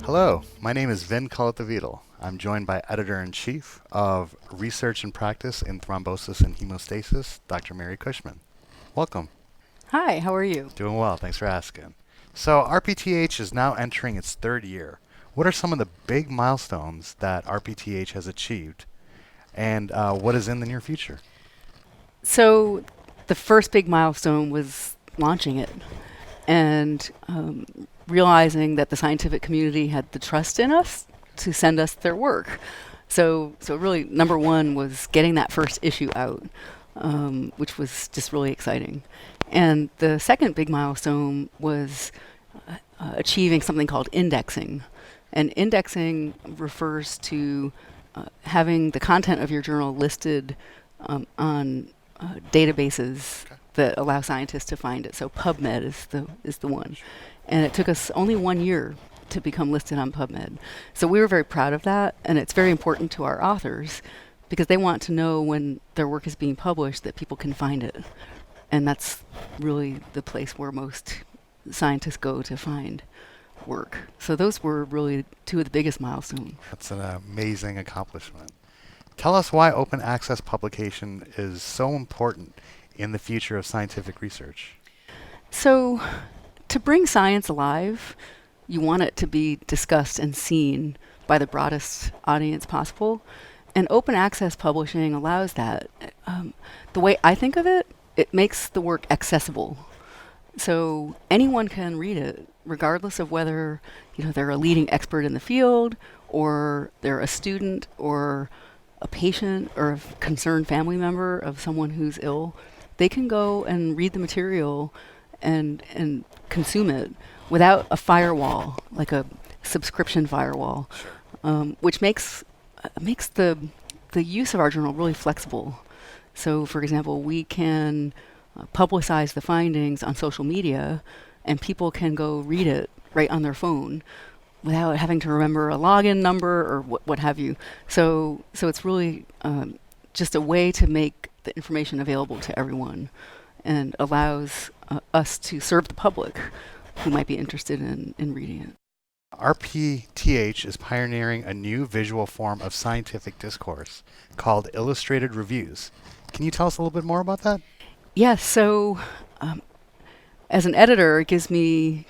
Hello, my name is Vin Colatavidal. I'm joined by Editor-in-Chief of Research and Practice in Thrombosis and Hemostasis, Dr. Mary Cushman. Welcome. Hi, how are you? Doing well, thanks for asking. So RPTH is now entering its third year. What are some of the big milestones that RPTH has achieved, and what is in the near future? So, the first big milestone was launching it and realizing that the scientific community had the trust in us to send us their work. So really, number one was getting that first issue out, which was just really exciting. And the second big milestone was achieving something called indexing. And indexing refers to having the content of your journal listed on databases Okay. that allow scientists to find it. So PubMed is the one, and it took us only 1 year to become listed on PubMed. So we were very proud of that, and it's very important to our authors because they want to know when their work is being published that people can find it, and that's really the place where most scientists go to find work. So those were really two of the biggest milestones. That's an amazing accomplishment. Tell us why open access publication is so important in the future of scientific research. So to bring science alive, you want it to be discussed and seen by the broadest audience possible. And open access publishing allows that. The way I think of it, it makes the work accessible. So anyone can read it, regardless of whether they're a leading expert in the field, or they're a student, or a patient, or a concerned family member of someone who's ill. They can go and read the material and consume it without a firewall, like a subscription firewall, which makes the use of our journal really flexible. So, for example, we can publicize the findings on social media, and people can go read it right on their phone without having to remember a login number or what have you. So it's really just a way to make the information available to everyone, and allows us to serve the public who might be interested in reading it. RPTH is pioneering a new visual form of scientific discourse called illustrated reviews. Can you tell us a little bit more about that? Yes, so as an editor, it gives me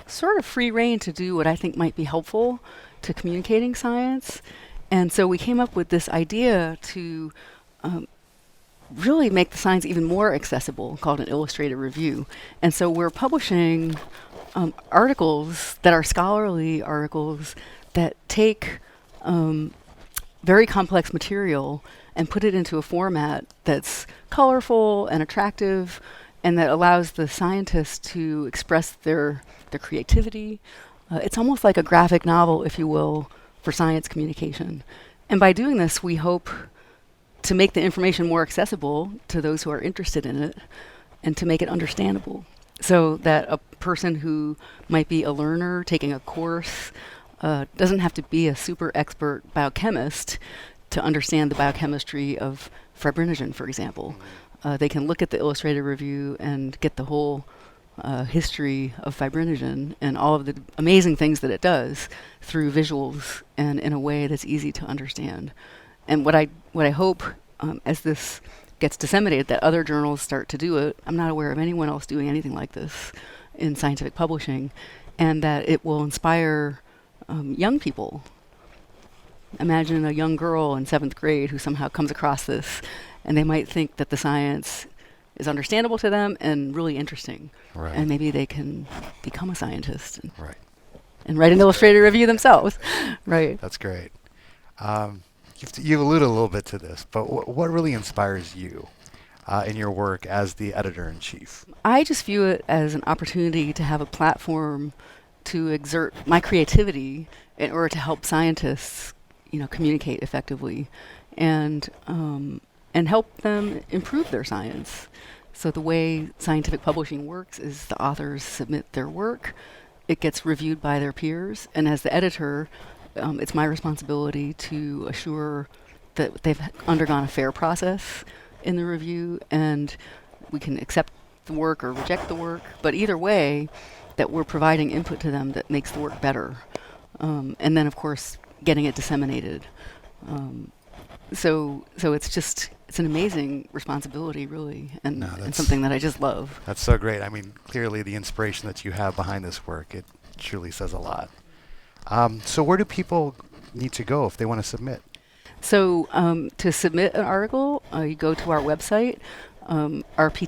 sort of free rein to do what I think might be helpful to communicating science. And so we came up with this idea to really make the science even more accessible, called an illustrated review. And so we're publishing articles that are scholarly articles that take very complex material and put it into a format that's colorful and attractive, and that allows the scientists to express their creativity. It's almost like a graphic novel, if you will, for science communication. And by doing this, we hope to make the information more accessible to those who are interested in it, and to make it understandable, so that a person who might be a learner taking a course doesn't have to be a super expert biochemist to understand the biochemistry of fibrinogen, for example. They can look at the illustrated review and get the whole history of fibrinogen and all of the amazing things that it does through visuals and in a way that's easy to understand. And what I hope, as this gets disseminated, that other journals start to do it. I'm not aware of anyone else doing anything like this in scientific publishing, and that it will inspire young people. Imagine a young girl in 7th grade who somehow comes across this, and they might think that the science is understandable to them and really interesting. Right. And maybe they can become a scientist Right. and write an illustrated review themselves. Right. That's great. You've alluded a little bit to this, but what really inspires you in your work as the editor-in-chief? I just view it as an opportunity to have a platform to exert my creativity in order to help scientists, communicate effectively, and help them improve their science. So the way scientific publishing works is the authors submit their work, it gets reviewed by their peers, and as the editor, it's my responsibility to assure that they've undergone a fair process in the review, and we can accept the work or reject the work, but either way, that we're providing input to them that makes the work better. and then of course getting it disseminated. So it's an amazing responsibility, really, and, No, and something that I just love. That's so great. I mean, clearly the inspiration that you have behind this work, it truly says a lot. So where do people need to go if they want to submit? So to submit an article, you go to our website, rpth.isth.org.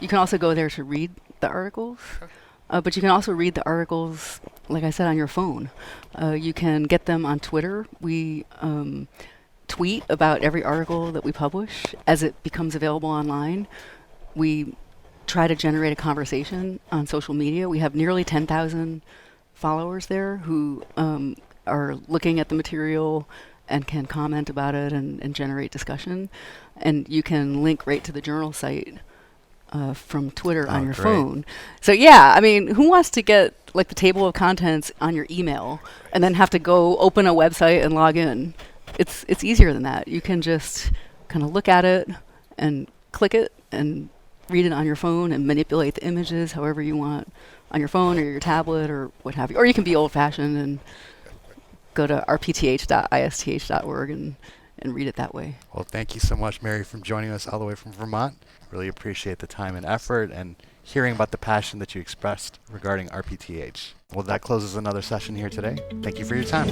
You can also go there to read the articles, but you can also read the articles, like I said, on your phone. You can get them on Twitter. We tweet about every article that we publish as it becomes available online. We try to generate a conversation on social media. We have nearly 10,000 followers there who are looking at the material and can comment about it and generate discussion. And you can link right to the journal site from Twitter on your great. phone. So yeah, I mean, who wants to get like the table of contents on your email and then have to go open a website and log in? It's easier than that. You can just kind of look at it and click it and read it on your phone and manipulate the images however you want on your phone or your tablet or what have you. Or you can be old-fashioned and go to rpth.isth.org and read it that way. Well, thank you so much, Mary, for joining us all the way from Vermont. Really appreciate the time and effort and hearing about the passion that you expressed regarding RPTH. Well, that closes another session here today. Thank you for your time.